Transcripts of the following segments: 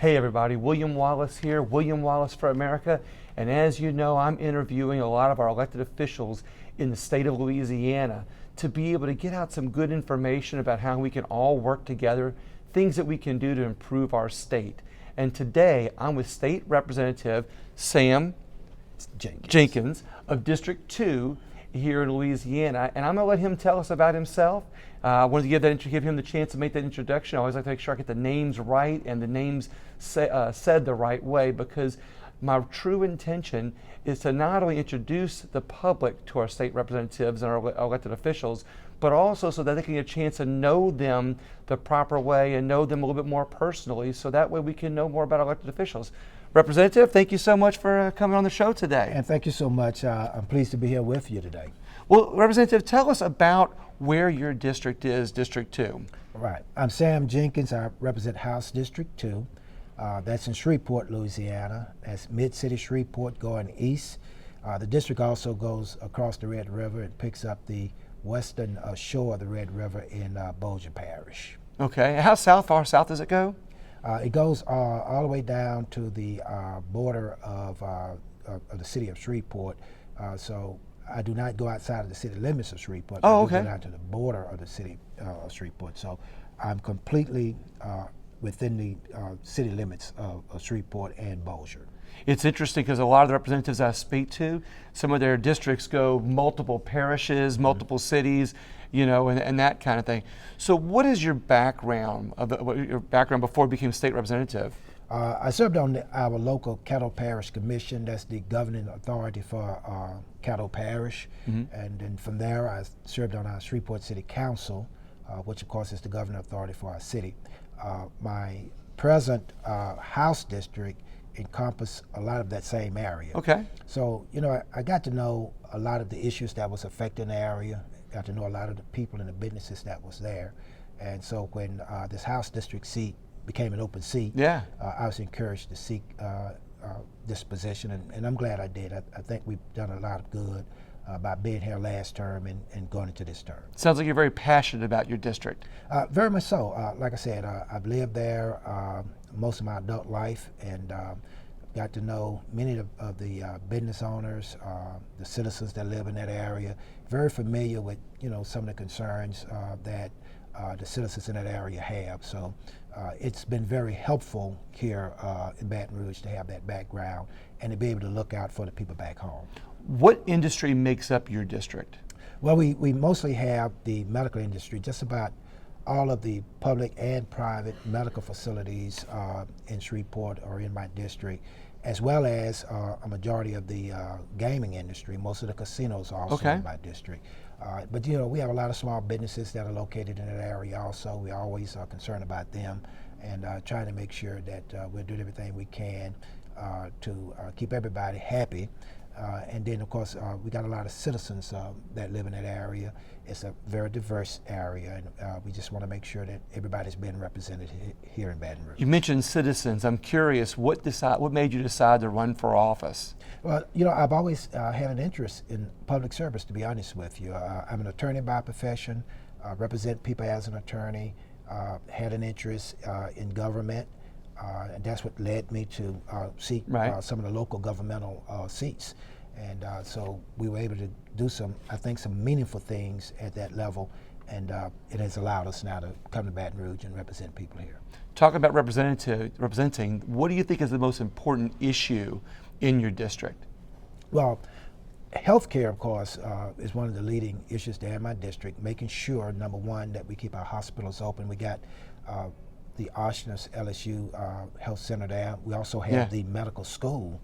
Hey everybody, William Wallace here, William Wallace for America. And as you know, I'm interviewing a lot of our elected officials in the state of Louisiana to be able to get out some good information about how we can all work together, things that we can do to improve our state. And today I'm with State Representative Sam Jenkins of District 2 here in Louisiana, and I'm going to let him tell us about himself. I wanted to give him the chance to make that introduction. I always like to make sure I get the names right and the names said the right way, because my true intention is to not only introduce the public to our state representatives and our elected officials, but also so that they can get a chance to know them the proper way and know them a little bit more personally, so that way we can know more about our elected officials. Representative, thank you so much for coming on the show today. And thank you so much. I'm pleased to be here with you today. Well, Representative, tell us about where your district is, District 2. Right. I'm Sam Jenkins. I represent House District 2. That's in Shreveport, Louisiana. That's Mid-City Shreveport going east. The district also goes across the Red River and picks up the western shore of the Red River in Bossier Parish. Okay. How far south does it go? It goes all the way down to the border of the city of Shreveport. So I do not go outside of the city limits of Shreveport. Oh, I okay. do go down to the border of the city of Shreveport. So I'm completely within the city limits of Shreveport and Bossier. It's interesting because a lot of the representatives I speak to, some of their districts go multiple parishes, multiple cities, you know, and that kind of thing. So what is your background, before you became state representative? I served on our local Caddo Parish Commission. That's the governing authority for Caddo Parish. And then from there, I served on our Shreveport City Council, which of course is the governing authority for our city. My present House district encompass a lot of that same area. Okay. So, you know, I got to know a lot of the issues that was affecting the area, got to know a lot of the people and the businesses that was there. And so when this House district seat became an open seat, yeah, I was encouraged to seek this position, and I'm glad I did. I think we've done a lot of good by being here last term and going into this term. Sounds like you're very passionate about your district. Very much so. Like I said, I've lived there most of my adult life, and got to know many of the business owners, the citizens that live in that area. Very familiar with, you know, some of the concerns that the citizens in that area have. So it's been very helpful here in Baton Rouge to have that background and to be able to look out for the people back home. What industry makes up your district? Well, we mostly have the medical industry. Just about all of the public and private medical facilities in Shreveport are in my district, as well as a majority of the gaming industry. Most of the casinos are also in my district. But you know, we have a lot of small businesses that are located in that area also. We always are concerned about them and trying to make sure that we're doing everything we can to keep everybody happy. And then, of course, we got a lot of citizens that live in that area. It's a very diverse area, and we just want to make sure that everybody's being represented here in Baton Rouge. You mentioned citizens. I'm curious, what made you decide to run for office? Well, you know, I've always had an interest in public service, to be honest with you. I'm an attorney by profession, represent people as an attorney, had an interest in government. And that's what led me to seek some of the local governmental seats. And so we were able to do some meaningful things at that level. And it has allowed us now to come to Baton Rouge and represent people here. Talking about representing, what do you think is the most important issue in your district? Well, healthcare, of course, is one of the leading issues there in my district, making sure, number one, that we keep our hospitals open. We got the Oshner's LSU Health Center there. We also have the medical school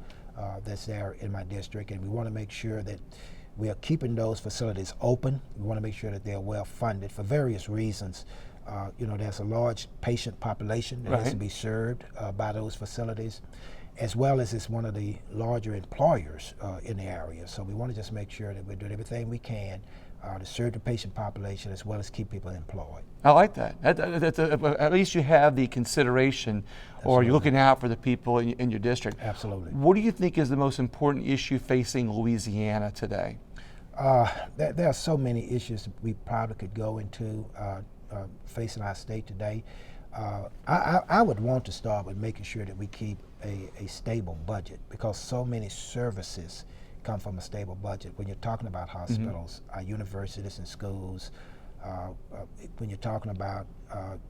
that's there in my district, and we want to make sure that we are keeping those facilities open. We want to make sure that they're well funded for various reasons. You know, there's a large patient population that has to be served by those facilities, as well as it's one of the larger employers in the area. So we want to just make sure that we're doing everything we can to serve the patient population as well as keep people employed. I like that. At least you have the consideration, or you're looking out for the people in your district. Absolutely. What do you think is the most important issue facing Louisiana today? There are so many issues we probably could go into facing our state today. I would want to start with making sure that we keep a stable budget, because so many services come from a stable budget. When you're talking about hospitals, universities and schools, when you're talking about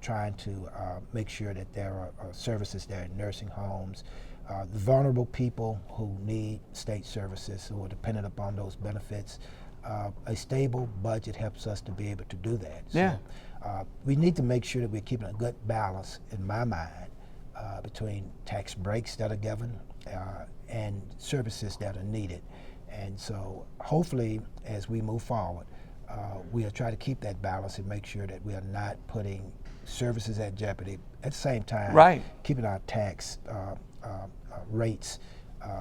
trying to make sure that there are services there in nursing homes, the vulnerable people who need state services, who are dependent upon those benefits, a stable budget helps us to be able to do that. Yeah. So, we need to make sure that we're keeping a good balance, in my mind, between tax breaks that are given and services that are needed. And so hopefully, as we move forward, we'll try to keep that balance and make sure that we are not putting services at jeopardy. At the same time, keeping our tax rates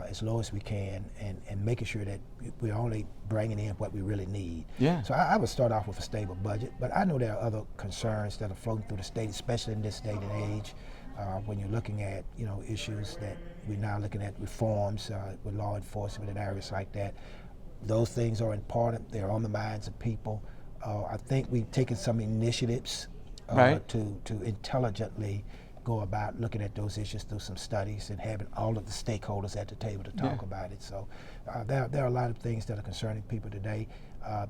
as low as we can, and making sure that we're only bringing in what we really need. Yeah. So I would start off with a stable budget, but I know there are other concerns that are floating through the state, especially in this day and age, when you're looking at issues that we're now looking at reforms with law enforcement and areas like that. Those things are important. They're on the minds of people. I think we've taken some initiatives to intelligently go about looking at those issues through some studies and having all of the stakeholders at the table to talk about it. So there are a lot of things that are concerning people today,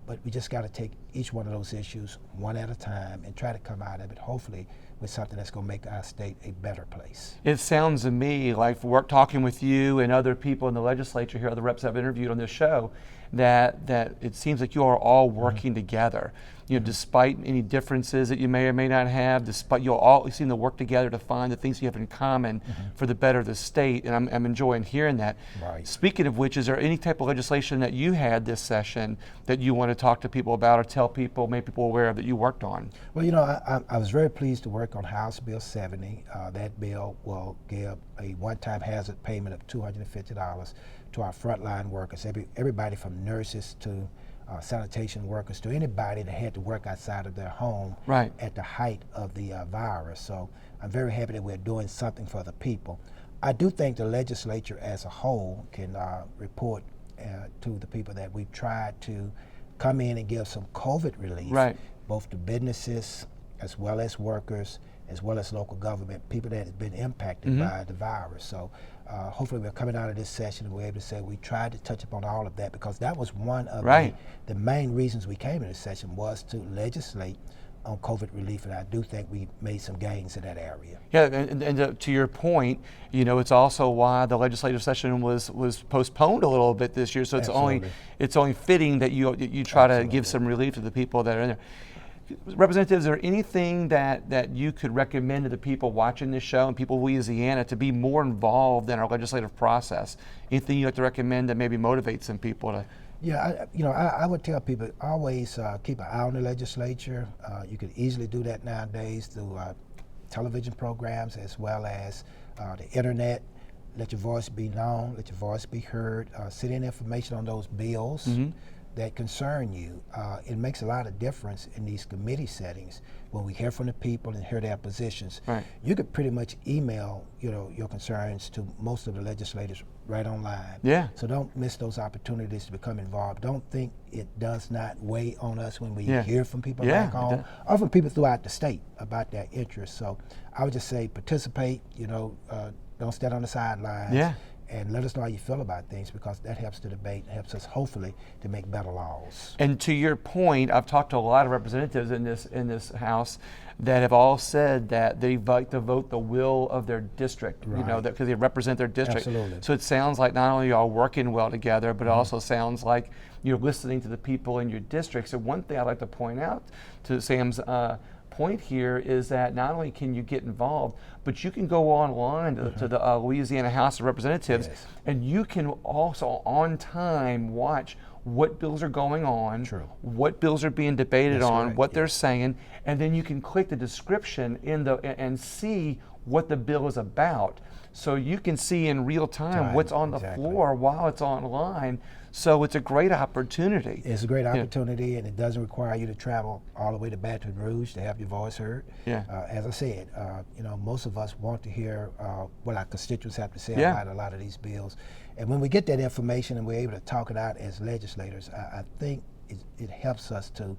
but we just got to take each one of those issues one at a time and try to come out of it, hopefully, with something that's going to make our state a better place. It sounds to me like, talking with you and other people in the legislature here, other reps I've interviewed on this show, that it seems like you are all working together. Despite any differences that you may or may not have, despite you all seem to work together to find the things you have in common for the better of the state, and I'm enjoying hearing that. Right. Speaking of which, is there any type of legislation that you had this session that you want to talk to people about or tell people, make people aware of, that you worked on? Well, I was very pleased to work on House Bill 70. That bill will give a one-time hazard payment of $250 to our frontline workers, everybody from nurses to sanitation workers, to anybody that had to work outside of their home at the height of the virus. So I'm very happy that we're doing something for the people. I do think the legislature as a whole can report to the people that we've tried to come in and give some COVID relief, both to businesses as well as workers, as well as local government, people that have been impacted by the virus. So hopefully we're coming out of this session and we're able to say we tried to touch upon all of that, because that was one of the main reasons we came to this session, was to legislate on COVID relief, and I do think we made some gains in that area. Yeah, and to your point, it's also why the legislative session was postponed a little bit this year. So it's only fitting that you try to give some relief to the people that are in there. Representatives, is there anything that you could recommend to the people watching this show and people of Louisiana to be more involved in our legislative process? Anything you'd like to recommend that maybe motivates some people to? Yeah, I would tell people, always keep an eye on the legislature. You can easily do that nowadays through television programs as well as the internet. Let your voice be known, let your voice be heard. Send in information on those bills that concern you. It makes a lot of difference in these committee settings when we hear from the people and hear their positions. You could pretty much email your concerns to most of the legislators right online. So don't miss those opportunities to become involved. Don't think it does not weigh on us when we hear from people back home, or from people throughout the state about their interests. So I would just say participate, don't stand on the sidelines. And let us know how you feel about things, because that helps the debate, helps us hopefully to make better laws. And to your point, I've talked to a lot of representatives in this House that have all said that they like to vote the will of their district, because they represent their district. Absolutely. So it sounds like not only are y'all working well together, but it also sounds like you're listening to the people in your district. So one thing I'd like to point out to Sam's point here is that not only can you get involved, but you can go online to the Louisiana House of Representatives, and you can also on time watch what bills are going on, what bills are being debated on, what they're saying, and then you can click the description and see what the bill is about. So you can see in real time what's on the floor while it's online. So it's a great opportunity. It's a great opportunity, and it doesn't require you to travel all the way to Baton Rouge to have your voice heard. As I said, most of us want to hear what our constituents have to say about a lot of these bills. And when we get that information and we're able to talk it out as legislators, I think it helps us to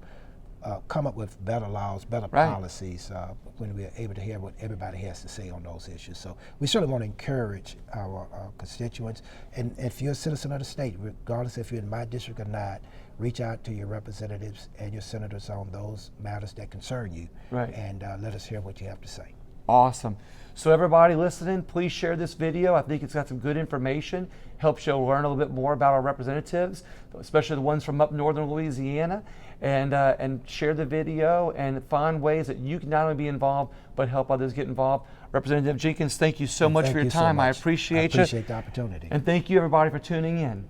come up with better laws, better Right. policies when we're able to hear what everybody has to say on those issues. So we certainly want to encourage our constituents. And if you're a citizen of the state, regardless if you're in my district or not, reach out to your representatives and your senators on those matters that concern you. Right. And let us hear what you have to say. Awesome. So everybody listening, please share this video. I think it's got some good information, helps you learn a little bit more about our representatives, especially the ones from up northern Louisiana, and share the video and find ways that you can not only be involved, but help others get involved. Representative Jenkins, thank you so much for your time. I appreciate you. I appreciate the opportunity. And thank you everybody for tuning in.